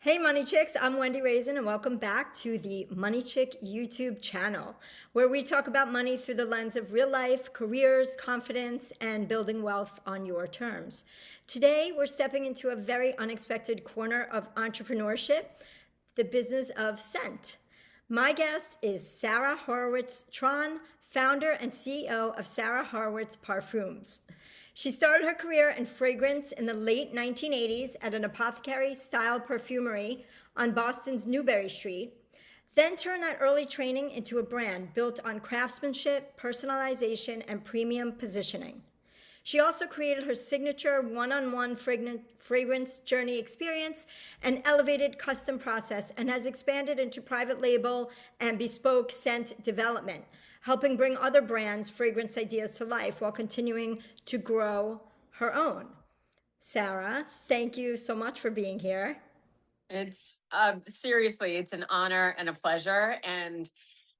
Hey Money Chicks, I'm Wendy Raisin and welcome back to the Money Chick YouTube channel, where we talk about money through the lens of real life, careers, confidence, and building wealth on your terms. Today, we're stepping into a very unexpected corner of entrepreneurship, the business of scent. My guest is Sarah Horowitz-Thran, founder and CEO of Sarah Horowitz Parfums. She started her career in fragrance in the late 1980s at an apothecary-style perfumery on Boston's Newbury Street, then turned that early training into a brand built on craftsmanship, personalization, and premium positioning. She also created her signature one-on-one fragrance journey experience and elevated custom process, and has expanded into private label and bespoke scent development, helping bring other brands' fragrance ideas to life while continuing to grow her own. Sarah, thank you so much for being here. It's seriously, it's an honor and a pleasure. And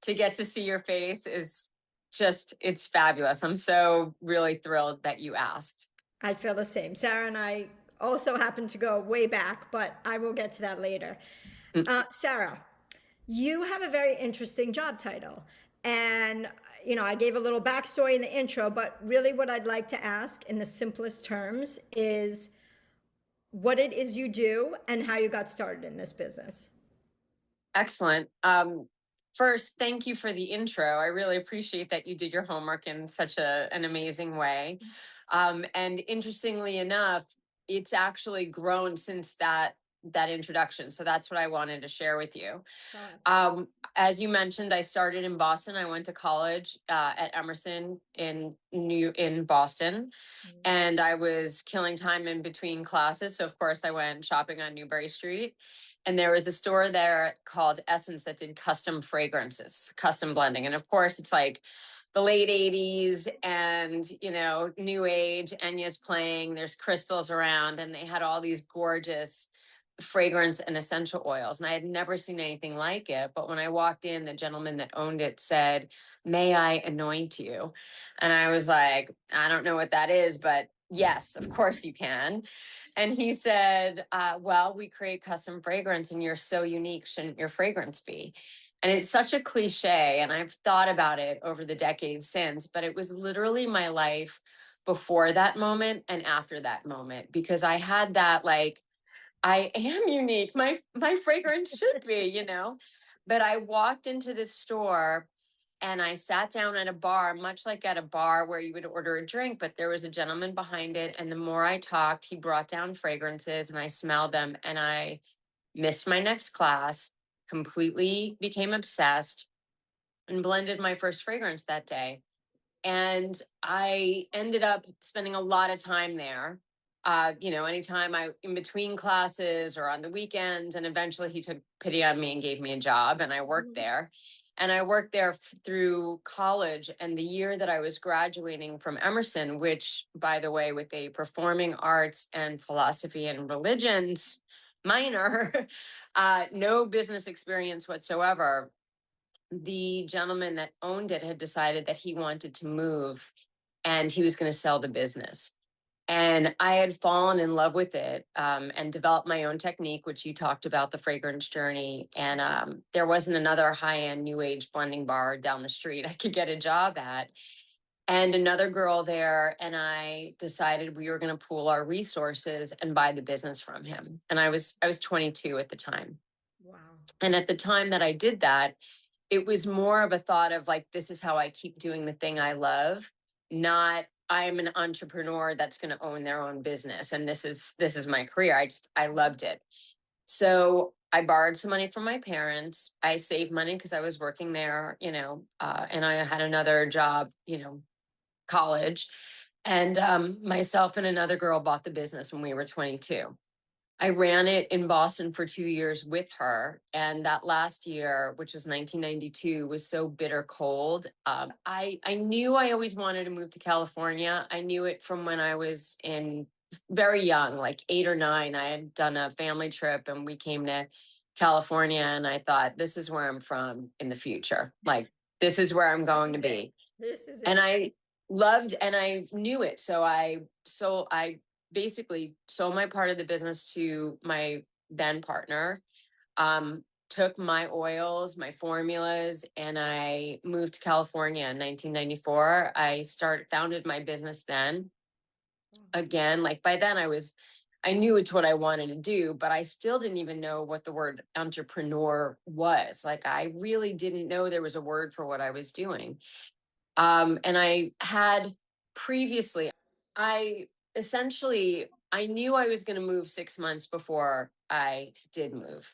to get to see your face is it's fabulous. I'm so really thrilled that you asked. I feel the same. Sarah and I also happen to go way back, but I will get to that later. Sarah, you have a very interesting job title. And, I gave a little backstory in the intro, but really what I'd like to ask in the simplest terms is what it is you do and how you got started in this business. Excellent. First, thank you for the intro. I really appreciate that you did your homework in such an amazing way. And interestingly enough, it's actually grown since that introduction. So that's what I wanted to share with you. As you mentioned, I started in Boston. I went to college at Emerson in Boston, and I was killing time in between classes. So of course I went shopping on Newbury Street. And there was a store there called Essence that did custom fragrances, custom blending. And of course, it's like the late 80s and, new age, Enya's playing, there's crystals around, and they had all these gorgeous fragrance and essential oils. And I had never seen anything like it. But when I walked in, the gentleman that owned it said, "May I anoint you?" And I was like, "I don't know what that is, but yes, of course you can." And he said, well, we create custom fragrance and you're so unique. Shouldn't your fragrance be? And it's such a cliche. And I've thought about it over the decades since, but it was literally my life before that moment and after that moment, because I had that, like, I am unique. My fragrance should be, But I walked into this store and I sat down at a bar, much like at a bar where you would order a drink, but there was a gentleman behind it. And the more I talked, he brought down fragrances and I smelled them and I missed my next class, completely became obsessed, and blended my first fragrance that day. And I ended up spending a lot of time there. Anytime in between classes or on the weekends, and eventually he took pity on me and gave me a job and I worked there. And I worked there through college. And the year that I was graduating from Emerson, which, by the way, with a performing arts and philosophy and religions minor, no business experience whatsoever, the gentleman that owned it had decided that he wanted to move and he was going to sell the business. And I had fallen in love with it and developed my own technique, which you talked about, the fragrance journey. And there wasn't another high-end new age blending bar down the street I could get a job at. And another girl there and I decided we were going to pool our resources and buy the business from him. And I was 22 at the time. Wow. And at the time that I did that, it was more of a thought of like, this is how I keep doing the thing I love, not I'm an entrepreneur that's going to own their own business. And this is my career. I loved it. So I borrowed some money from my parents. I saved money because I was working there, and I had another job, college. And myself and another girl bought the business when we were 22. I ran it in Boston for 2 years with her. And that last year, which was 1992, was so bitter cold. I knew I always wanted to move to California. I knew it from when I was very young, like 8 or 9. I had done a family trip and we came to California and I thought, this is where I'm from in the future. Like, this is where I'm going to be. This is it. And I loved and I knew it. So I basically sold my part of the business to my then partner, took my oils, my formulas, and I moved to California in 1994. I founded my business then. Again, like by then I knew it's what I wanted to do, but I still didn't even know what the word entrepreneur was. Like I really didn't know there was a word for what I was doing. And I had previously, I I knew I was going to move 6 months before I did move.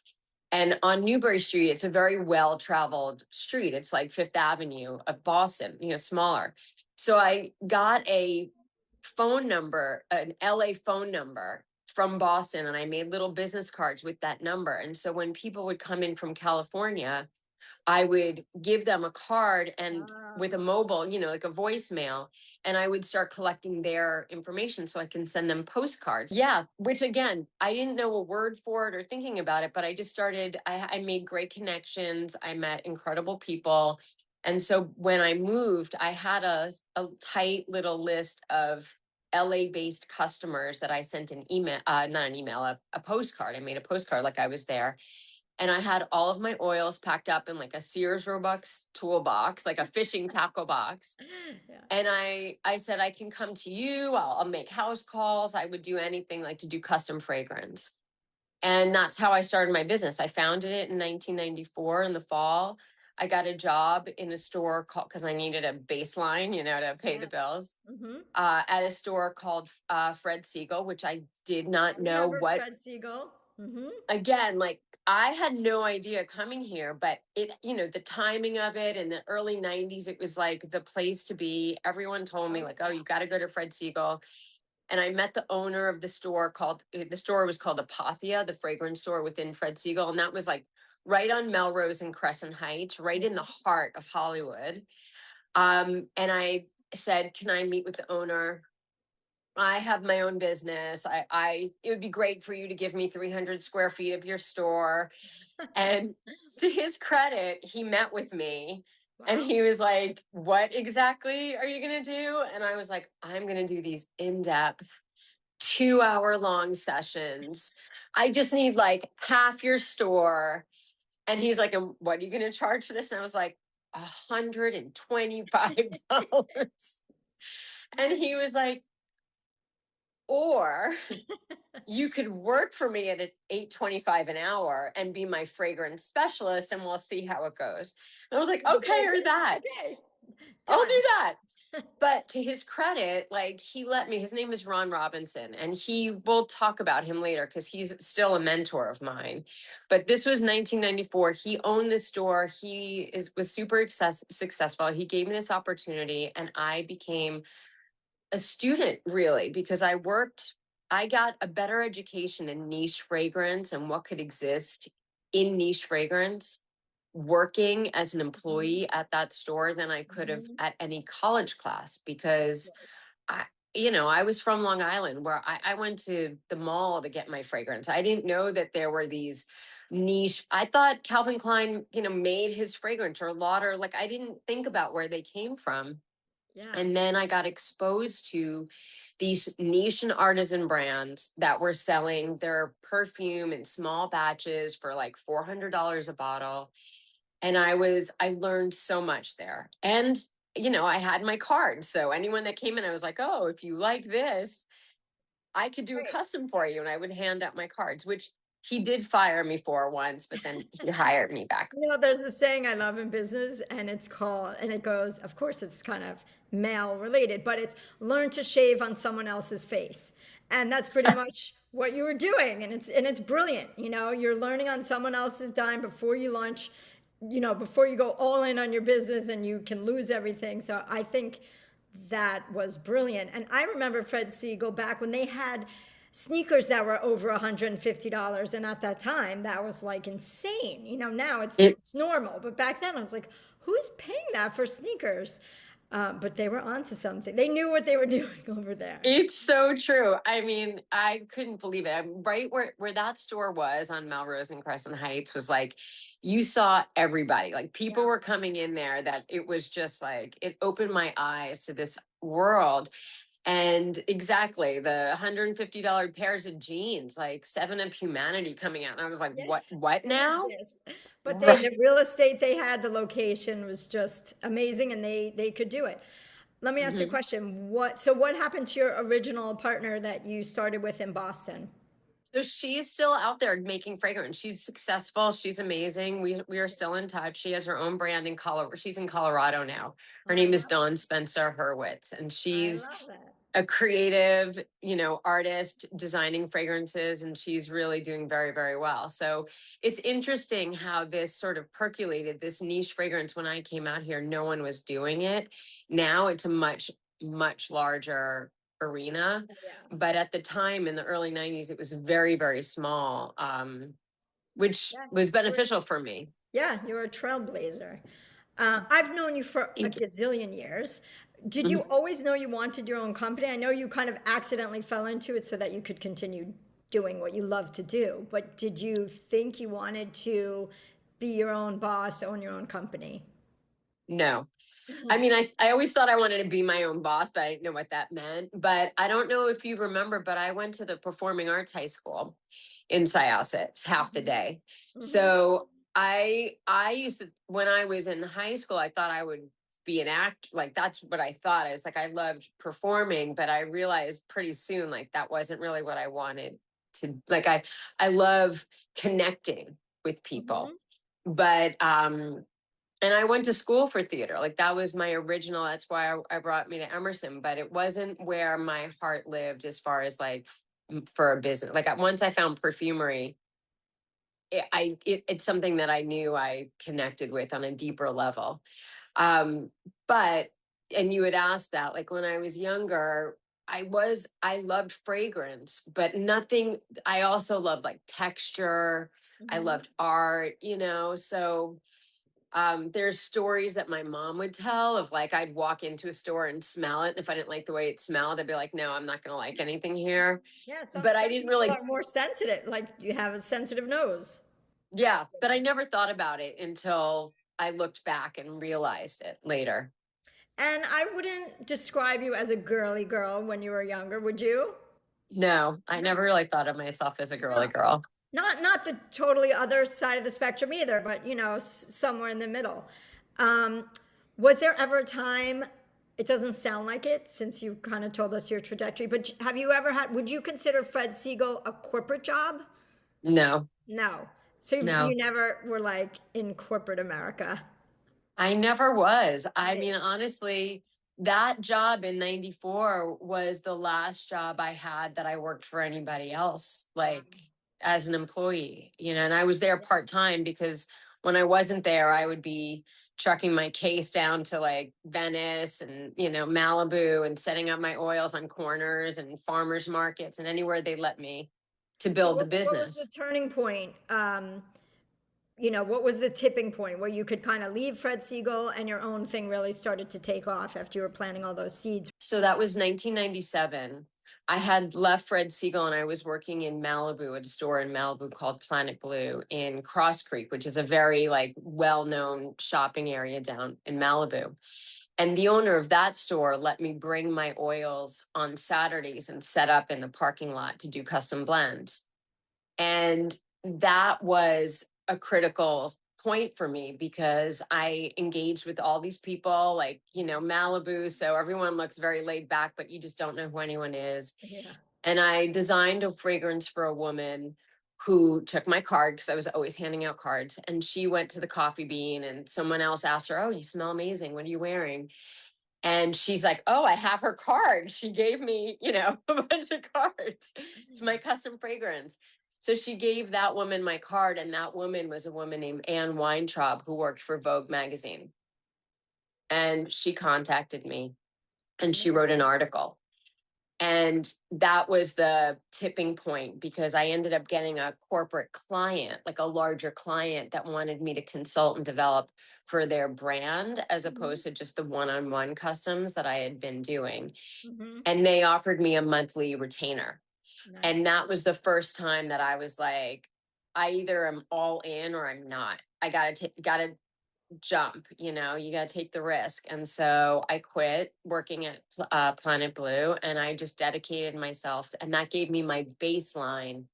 And on Newbury Street, it's a very well-traveled street. It's like Fifth Avenue of Boston, smaller. So I got a phone number, an LA phone number from Boston, and I made little business cards with that number. And so when people would come in from California, I would give them a card and with a mobile, like a voicemail, and I would start collecting their information so I can send them postcards. Yeah, which again, I didn't know a word for it or thinking about it, but I just started, I made great connections. I met incredible people. And so when I moved, I had a tight little list of LA based customers that I sent an email, not an email, a postcard. I made a postcard like I was there. And I had all of my oils packed up in like a Sears Robux toolbox, like a fishing tackle box. Yeah. And I said, I can come to you. I'll make house calls. I would do anything like to do custom fragrance. And that's how I started my business. I founded it in 1994 in the fall. I got a job in a store called, because I needed a baseline, to pay the bills, at a store called Fred Siegel, which I did not know Remember what. Fred Siegel? Again, like I had no idea coming here, but the timing of it in the early 90s, it was like the place to be. Everyone told me like, oh, you got to go to Fred Siegel. And I met the owner of the store the store was called Apothea, the fragrance store within Fred Siegel. And that was like right on Melrose and Crescent Heights, right in the heart of Hollywood. And I said, can I meet with the owner? I have my own business. It would be great for you to give me 300 square feet of your store. And to his credit, he met with me and he was like, what exactly are you going to do? And I was like, I'm going to do these in-depth 2-hour long sessions. I just need like half your store. And he's like, and what are you going to charge for this? And I was like, $125. And he was like, or you could work for me at $8.25 an hour and be my fragrance specialist, and we'll see how it goes. And I was like, okay, or that. Okay. I'll do that. But to his credit, like he let me, his name is Ron Robinson, and we'll talk about him later because he's still a mentor of mine. But this was 1994. He owned the store. He was super successful. He gave me this opportunity, and I became a student really, because I got a better education in niche fragrance and what could exist in niche fragrance working as an employee at that store than I could have at any college class, because I was from Long Island where I went to the mall to get my fragrance. I didn't know that there were these niche. I thought Calvin Klein, made his fragrance, or Lauder. Like I didn't think about where they came from. Yeah. And then I got exposed to these niche and artisan brands that were selling their perfume in small batches for like $400 a bottle. And I learned so much there. And, I had my card. So anyone that came in, I was like, oh, if you like this, I could do a custom for you. And I would hand out my cards, which he did fire me for once, but then he hired me back. There's a saying I love in business, and it goes, of course, it's kind of male related, but it's learn to shave on someone else's face. And that's pretty much what you were doing. And it's brilliant. You're learning on someone else's dime before you launch, before you go all in on your business and you can lose everything. So I think that was brilliant. And I remember Fred Siegel back when they had sneakers that were over $150, and at that time that was like insane. Now it's normal, but back then I was like, who's paying that for sneakers? But they were onto something. They knew what they were doing over there. It's so true. I mean, I couldn't believe it. I'm right where that store was on Melrose and Crescent Heights was like, you saw everybody. Like people were coming in there that it was just like, it opened my eyes to this world. And exactly the $150 pairs of jeans, like Seven of Humanity coming out. And I was like, Yes. what What is now? this? But the Right. real estate they had, the location was just amazing, and they could do it. Let me ask you a Mhm. question. What happened to your original partner that you started with in Boston? So she's still out there making fragrance. She's successful. She's amazing. We are still in touch. She has her own brand in Colorado. She's in Colorado now. Oh, Her I name is love Dawn Spencer Horowitz, and I she's love that. a creative, artist designing fragrances, and she's really doing very, very well. So it's interesting how this sort of percolated, this niche fragrance. When I came out here, no one was doing it. Now it's a much, much larger arena. Yeah. But at the time in the early 90s, it was very, very small, which Yeah. was You're, beneficial for me. yeah, you're a trailblazer. I've known you for a Thank you. gazillion years. Did you Mhm. always know you wanted your own company? I know you kind of accidentally fell into it so that you could continue doing what you love to do, but did you think you wanted to be your own boss, own your own company? No. I mean, I always thought I wanted to be my own boss, but I didn't know what that meant. But I don't know if you remember, but I went to the performing arts high school in Syosset half the Mhm. day. Mhm. So I used to, when I was in high school, I thought I would be an act, like that's what I thought. I was like, I loved performing, but I realized pretty soon like that wasn't really what I wanted to, like I love connecting with people. Mhm. But and I went to school for theater. Like that was my original. That's why I brought me to Emerson, but it wasn't where my heart lived as far as like for a business. Like once I found perfumery, it's something that I knew I connected with on a deeper level. Um, but and you had asked that, like when I was younger, I loved fragrance, but nothing. I also loved like texture. I Mhm. loved art, so there's stories that my mom would tell of like I'd walk into a store and smell it. And if I didn't like the way it smelled, I'd be like, no, I'm not gonna like anything here. Yeah, some But I some didn't people really, are more sensitive, like you have a sensitive nose. yeah, but I never thought about it until I looked back and realized it later. And I wouldn't describe you as a girly girl when you were younger, would you? No, I No. never really thought of myself as a girly No. girl. Not the totally other side of the spectrum either, but somewhere in the middle. Um, was there ever a time, it doesn't sound like it since you kind of told us your trajectory, but have you ever had, would you consider Fred Siegel a corporate job? No, No. So you no. never were like in corporate America. I never was. I mean, Nice. honestly, that job in 94 was the last job I had that I worked for anybody else, Wow. like as an employee, and I was there part time because when I wasn't there, I would be trucking my case down to like Venice and, Malibu and setting up my oils on corners and farmers markets and anywhere they let me to So build the what was the business. turning point? What was the tipping point where you could kind of leave Fred Siegel and your own thing really started to take off after you were planting all those seeds? So that was 1997. I had left Fred Siegel and I was working in Malibu at a store in Malibu called Planet Blue in Cross Creek, which is a very like well-known shopping area down in Malibu. And the owner of that store let me bring my oils on Saturdays and set up in the parking lot to do custom blends. And that was a critical point for me because I engaged with all these people, like, Malibu. So everyone looks very laid back, but you just don't know who anyone is. Yeah. And I designed a fragrance for a woman who took my card because I was always handing out cards. And she went to the coffee bean and someone else asked her, oh, you smell amazing. What are you wearing? And she's like, oh, I have her card. She gave me, a bunch of cards. It's my custom fragrance. So she gave that woman my card. And that woman was a woman named Anne Weintraub who worked for Vogue magazine. And she contacted me and she wrote an article. And that was the tipping point because I ended up getting a corporate client, like a larger client that wanted me to consult and develop for their brand as Mhm. opposed to just the one-on-one customs that I had been doing. Mhm. And they offered me a monthly retainer. And Nice. that was the first time that I was like, I either am all in or I'm not. I gotta jump, you know, you got to take the risk. And so I quit working at Planet Blue, and I just dedicated myself, and that gave me my baseline.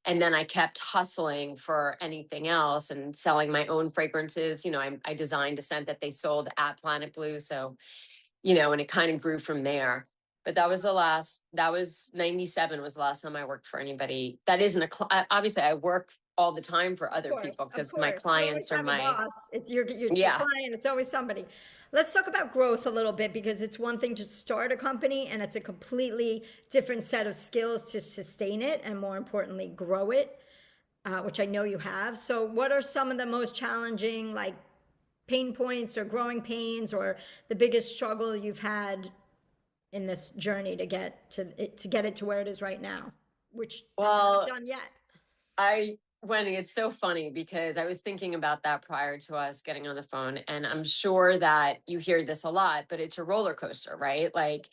And then I kept hustling for anything else and selling my own fragrances. You know, I designed a scent that they sold at Planet Blue. So, you know, and it kind of grew from there. But that was 97 was the last time I worked for anybody. That isn't obviously I work all the time for other people Of because my course. You always clients are have a my, boss. It's your yeah. client. It's always somebody. Let's talk about growth a little bit, because it's one thing to start a company and it's a completely different set of skills to sustain it and, more importantly, grow it, which I know you have. So what are some of the most challenging, like, pain points or growing pains, or the biggest struggle you've had in this journey to get it to where it is right now, which you're not Well, done yet? Wendy, it's so funny because I was thinking about that prior to us getting on the phone. And I'm sure that you hear this a lot, but it's a roller coaster, right? Like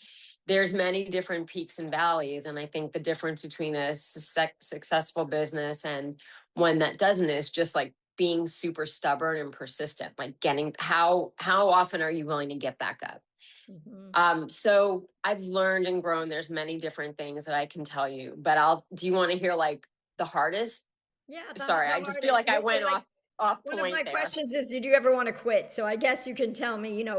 there's many different peaks and valleys. And I think the difference between a successful business and one that doesn't is just like being super stubborn and persistent, like getting how often are you willing to get back up? Mhm. So I've learned and grown. There's many different things that I can tell you, but do you want to hear like the hardest? Yeah, Sorry, the I just feel hardest. like I went Like, off one of point my there. questions is, did you ever want to quit? So I guess you can tell me, I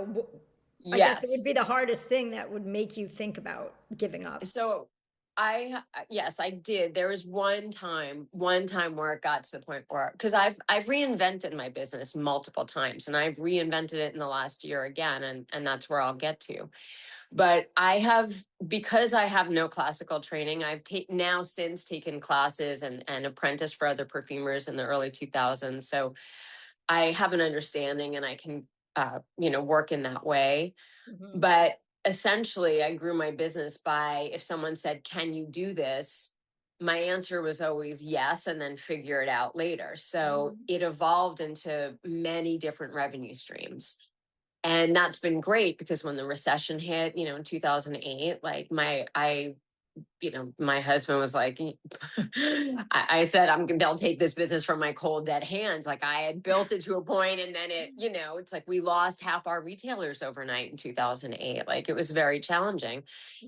guess it would Yes. be the hardest thing that would make you think about giving up. So yes, I did. There was one time where it got to the point where, because I've reinvented my business multiple times, and I've reinvented it in the last year again, and that's where I'll get to. But because I have no classical training, I've now since taken classes and apprenticed for other perfumers in the early 2000s. So I have an understanding, and I can, work in that way. Mhm. But essentially, I grew my business by, if someone said, "Can you do this?" My answer was always yes, and then figure it out later. So Mhm. it evolved into many different revenue streams. And that's been great because when the recession hit, in 2008, like my husband was like, I said, they'll take this business from my cold dead hands. Like I had built it to a point, and then it's like we lost half our retailers overnight in 2008. Like it was very challenging.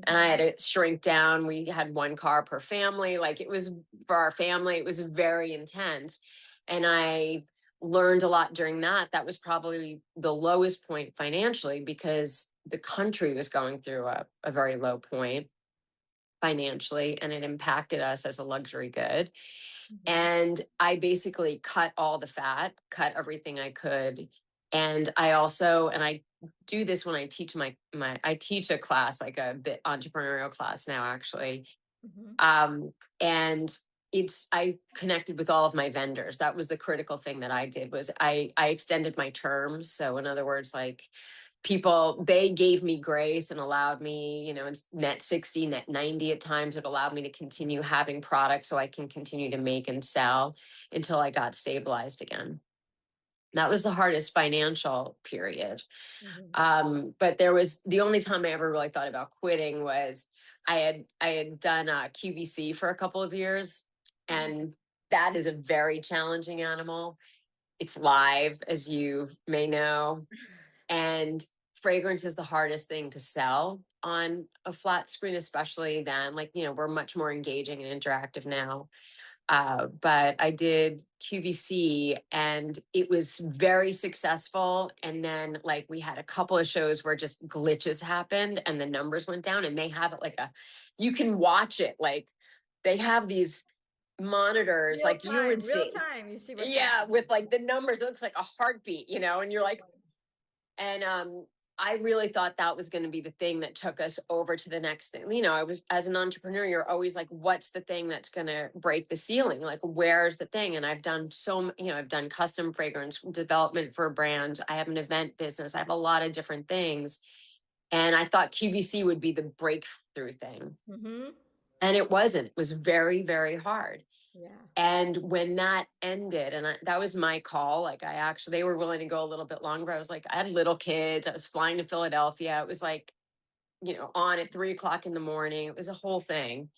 And I had Mhm. to shrink down. We had one car per family. Like it was for our family, it was very intense. And I learned a lot during that. That was probably the lowest point financially because the country was going through a very low point financially, and it impacted us as a luxury good. Mhm. And I basically cut all the fat, cut everything I could. And I do this when I teach I teach a class, like a bit entrepreneurial class now, actually. Mhm. And I connected with all of my vendors. That was the critical thing that I did, was I extended my terms. So in other words, like people, they gave me grace and allowed me, it's net 60, net 90 at times. It allowed me to continue having products so I can continue to make and sell until I got stabilized again. That was the hardest financial period. Mhm. But there was the only time I ever really thought about quitting was I had done QVC for a couple of years, Mhm. and that is a very challenging animal. It's live, as you may know, and fragrance is the hardest thing to sell on a flat screen, especially then. Like, we're much more engaging and interactive now. But I did QVC, and it was very successful. And then, like, we had a couple of shows where just glitches happened and the numbers went down. And they have it you can watch it. Like, they have these monitors, like you would Real see. time, you see what's Yeah, happening. with like the numbers, it looks like a heartbeat, and you're like, and I really thought that was going to be the thing that took us over to the next thing. I was, as an entrepreneur, you're always like, what's the thing that's going to break the ceiling? Like, where's the thing? And I've done I've done custom fragrance development for a brand. I have an event business. I have a lot of different things. And I thought QVC would be the breakthrough thing. Mhm. And it wasn't. It was very, very hard. Yeah. And when that ended, and that was my call, like they were willing to go a little bit longer. I was like, I had little kids. I was flying to Philadelphia. It was like, on at 3 o'clock in the morning. It was a whole thing.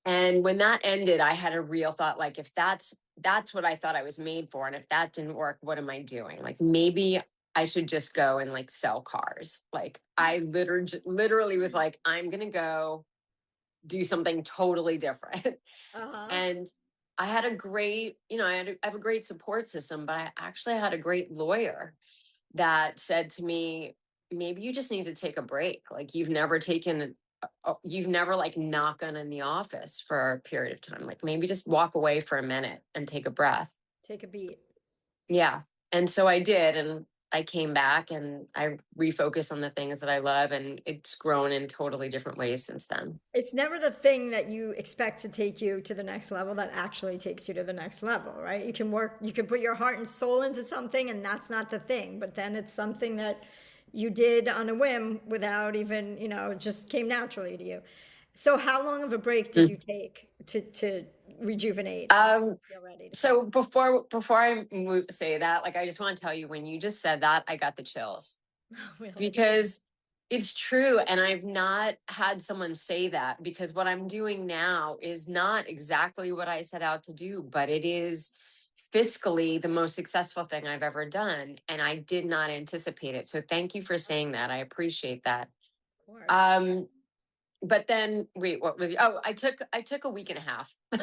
And when that ended, I had a real thought, like, if that's that's what I thought I was made for. And if that didn't work, what am I doing? Like maybe I should just go and like sell cars. Like I literally was like, I'm gonna go do something totally different. Uh-huh. And I had a great, I have a great support system, but I actually had a great lawyer that said to me, maybe you just need to take a break. Like you've never like not gone in the office for a period of time. Like maybe just walk away for a minute and take a breath. Take a beat. Yeah. And so I did. And I came back and I refocused on the things that I love. And it's grown in totally different ways since then. It's never the thing that you expect to take you to the next level that actually takes you to the next level, right? You can put your heart and soul into something and that's not the thing, but then it's something that you did on a whim without even, it just came naturally to you. So how long of a break did you take to rejuvenate and feel ready to So come? before say that, like I just want to tell you, when you just said that, I got the chills Really? because it's true. And I've not had someone say that, because what I'm doing now is not exactly what I set out to do, but it is fiscally the most successful thing I've ever done. And I did not anticipate it. So thank you for saying that. I appreciate that. Of course. Um, but then wait, what was, oh, I took a week and a half. Okay.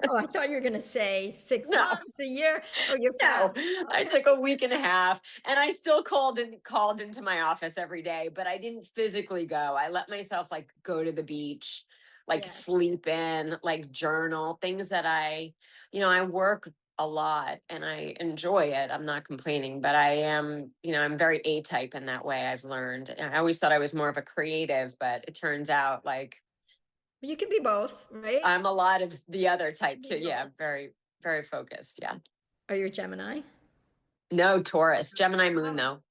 Oh, I thought you were gonna say 6 No. months, a year. Oh, you're No, fast. I Okay. took a week and a half, and I still called into my office every day, but I didn't physically go. I let myself like go to the beach, like Yes. sleep in, like journal, things that I work a lot and I enjoy it. I'm not complaining, but I am, I'm very A type in that way. I've learned. And I always thought I was more of a creative, but it turns out like You can be both, right? I'm a lot of the other You can type be too. Yeah, both. very, very focused. Yeah. Are you a Gemini? No, Taurus, Gemini moon Oh, though.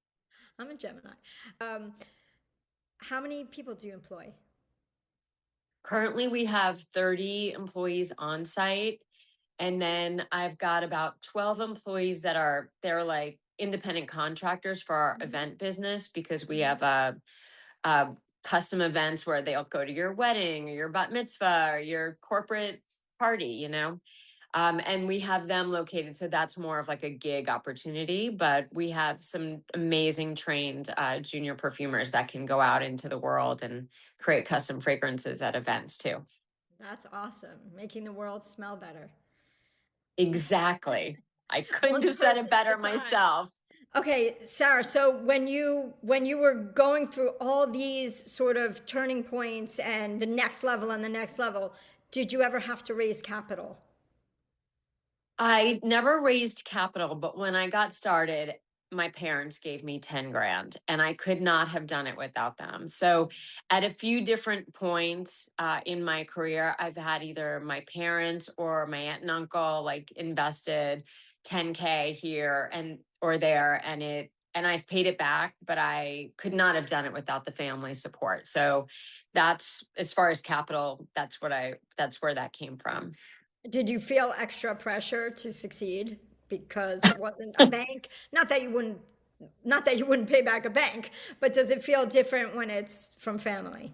I'm a Gemini. Um, how many people do you employ? Currently, we have 30 employees on site. And then I've got about 12 employees they're like independent contractors for our Mhm, event business, because we mhm. have a custom events where they'll go to your wedding or your bat mitzvah or your corporate party. And we have them located. So that's more of like a gig opportunity. But we have some amazing trained junior perfumers that can go out into the world and create custom fragrances at events too. That's awesome. Making the world smell better. Exactly. I couldn't One have said it person better at a time. myself. Okay, Sarah, so when you were going through all these sort of turning points and the next level and the next level, did you ever have to raise capital? I never raised capital, but when I got started, my parents gave me 10 grand and I could not have done it without them. So, at a few different points in my career, I've had either my parents or my aunt and uncle like invested 10K here and or there, and I've paid it back, but I could not have done it without the family support. So, that's as far as capital, that's where that came from. Did you feel extra pressure to succeed because it wasn't a bank? Not that you wouldn't pay back a bank, but does it feel different when it's from family?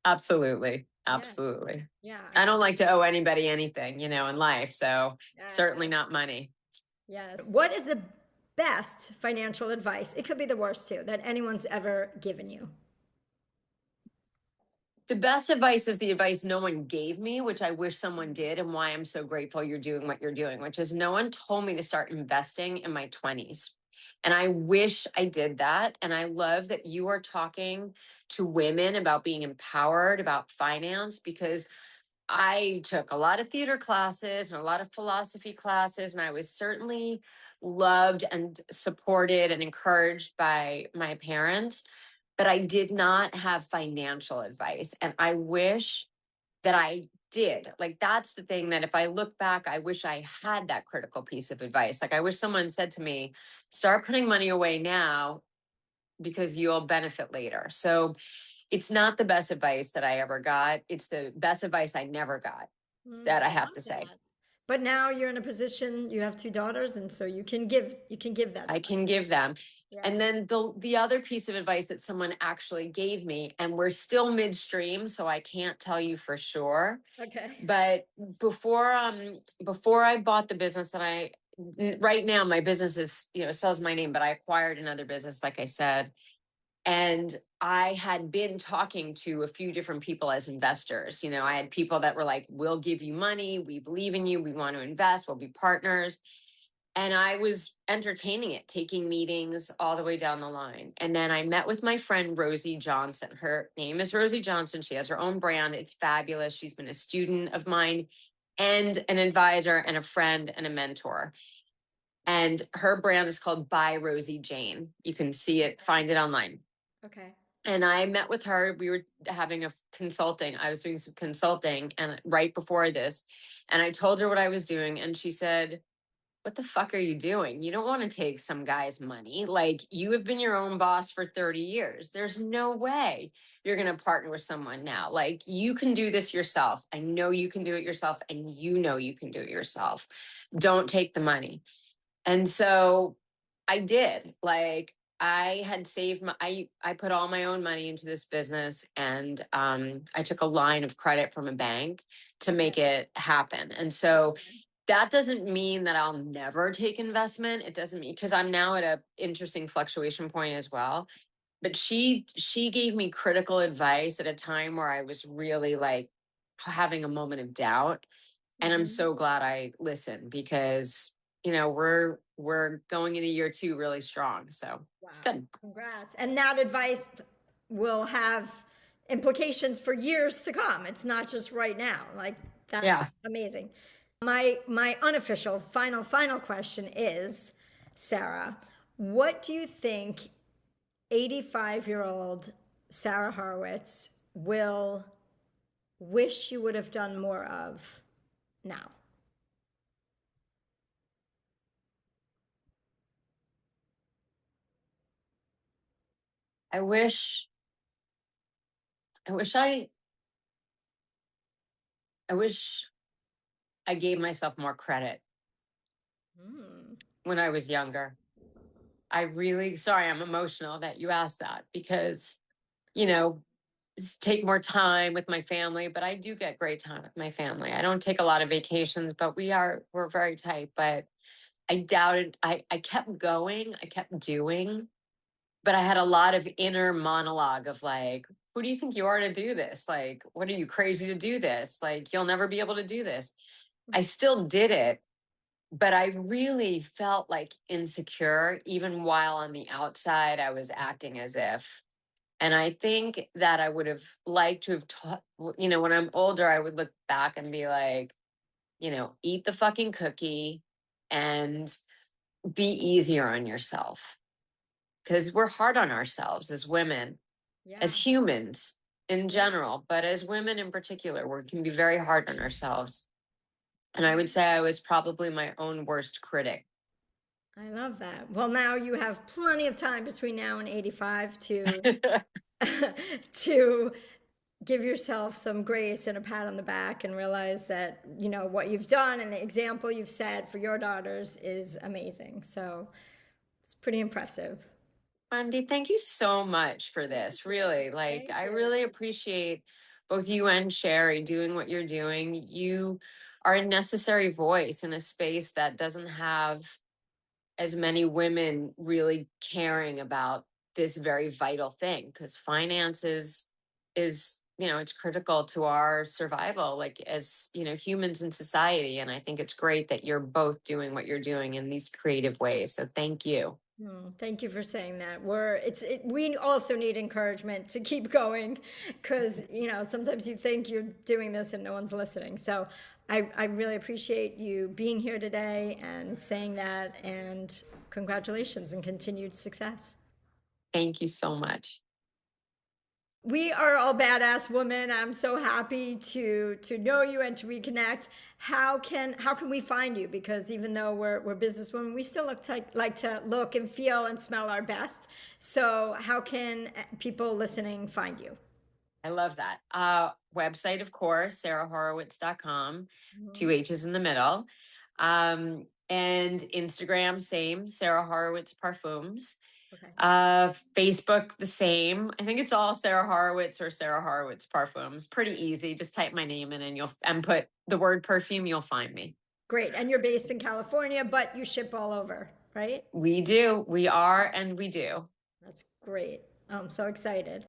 Absolutely. Yeah, Absolutely. yeah, I I can don't see like to that. owe anybody anything, in life. So certainly Yes, not money. yes. What is the best financial advice? It could be the worst too, that anyone's ever given you. The best advice is the advice no one gave me, which I wish someone did, and why I'm so grateful you're doing what you're doing, which is no one told me to start investing in my 20s. And I wish I did that. And I love that you are talking to women about being empowered about finance, because I took a lot of theater classes and a lot of philosophy classes, and I was certainly loved and supported and encouraged by my parents, but I did not have financial advice. And I wish that I did. Like, that's the thing that if I look back, I wish I had that critical piece of advice. Like, I wish someone said to me, start putting money away now because you'll benefit later. So, it's not the best advice that I ever got. It's the best advice I never got, that I I have love to say. that. But now you're in a position, you have two daughters, and so you can give that. I can give them. Yeah. And then the other piece of advice that someone actually gave me, and we're still midstream, so I can't tell you for sure. Okay. But before I bought the business that right now my business is, sells my name, but I acquired another business, like I said. And I had been talking to a few different people as investors. I had people that were like, we'll give you money. We believe in you. We want to invest. We'll be partners. And I was entertaining it, taking meetings all the way down the line. And then I met with my friend, Rosie Johnson. Her name is Rosie Johnson. She has her own brand. It's fabulous. She's been a student of mine and an advisor and a friend and a mentor. And her brand is called By Rosie Jane. You can see it, find it online. Okay. And I met with her. We were having I was doing some consulting and right before this, and I told her what I was doing. And she said, what the fuck are you doing? You don't want to take some guy's money. Like, you have been your own boss for 30 years. There's no way you're going to partner with someone now. Like, you can do this yourself. I know you can do it yourself, and you know you can do it yourself. Don't take the money. And so I did. Like, I had saved I put all my own money into this business, and I took a line of credit from a bank to make it happen. And so that doesn't mean that I'll never take investment. It doesn't mean, because I'm now at a interesting fluctuation point as well. But she gave me critical advice at a time where I was really like having a moment of doubt. And I'm so glad I listened, because we're going into year 2 really strong. So it's good. Congrats. And that advice will have implications for years to come. It's not just right now. Like, that's amazing. My unofficial final question is, Sarah, what do you think 85-year-old Sarah Horowitz will wish you would have done more of now? I wish I gave myself more credit when I was younger. Sorry, I'm emotional that you asked that, because, take more time with my family, but I do get great time with my family. I don't take a lot of vacations, but we're very tight. But I doubted, I kept going, I kept doing, but I had a lot of inner monologue of like, who do you think you are to do this? Like, what are you, crazy to do this? Like, you'll never be able to do this. I still did it, but I really felt like insecure, even while on the outside, I was acting as if. And I think that I would have liked to have taught, when I'm older, I would look back and be like, eat the fucking cookie and be easier on yourself. Because we're hard on ourselves as women, as humans in general, but as women in particular, we can be very hard on ourselves. And I would say I was probably my own worst critic. I love that. Well, now you have plenty of time between now and 85 to to give yourself some grace and a pat on the back, and realize that, what you've done and the example you've set for your daughters is amazing. So it's pretty impressive. Wendy, thank you so much for this. Really, like, I really appreciate both you and Sherry doing what you're doing. You are a necessary voice in a space that doesn't have as many women really caring about this very vital thing, because finances is it's critical to our survival, like, as humans in society. And I think it's great that you're both doing what you're doing in these creative ways. So thank you. Thank you for saying that. We also need encouragement to keep going, because sometimes you think you're doing this and no one's listening. So I really appreciate you being here today and saying that, and congratulations and continued success. Thank you so much. We are all badass women. I'm so happy to know you and to reconnect. How can we find you? Because even though we're businesswomen, we still like to look and feel and smell our best. So how can people listening find you? I love that. Website, of course, sarahhorowitz.com, two Mhm. H's in the middle. And Instagram, same, Sarah Horowitz Parfums. Okay. Facebook, the same. I think it's all Sarah Horowitz or Sarah Horowitz Parfums. Pretty easy. Just type my name in and put the word perfume, you'll find me. Great. And you're based in California, but you ship all over, right? We do. We are and we do. That's great. I'm so excited.